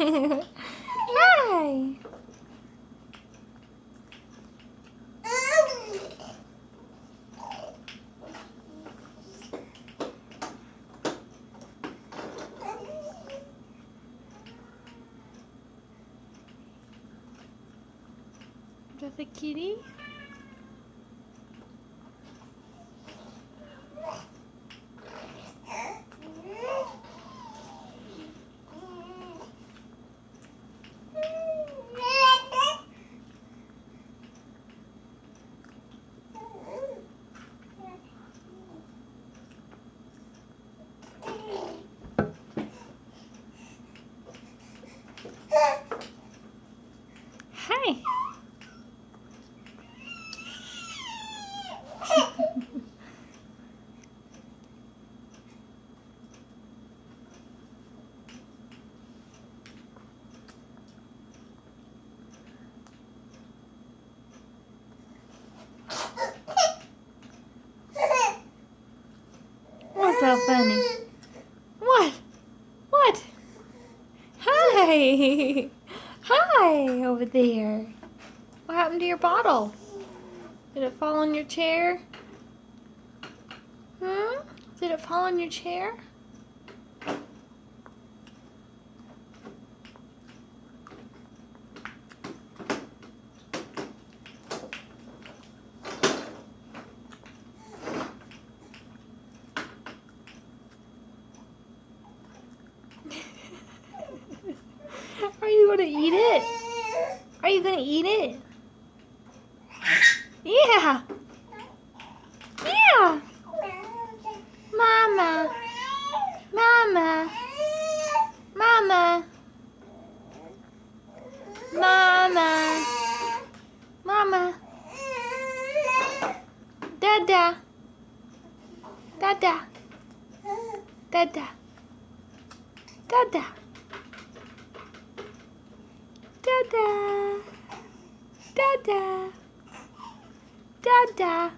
Hi. Is that the kitty? Hi. What's so funny? What? What? Hi. Hi, over there. What happened to your bottle? Did it fall on your chair? Hmm? Did it fall on your chair? Are you gonna eat it? Are you gonna eat it? Yeah. Yeah. Mama. Mama. Mama. Mama. Mama. Dada. Dada. Dada. Dada. Dada. Dada. Dada.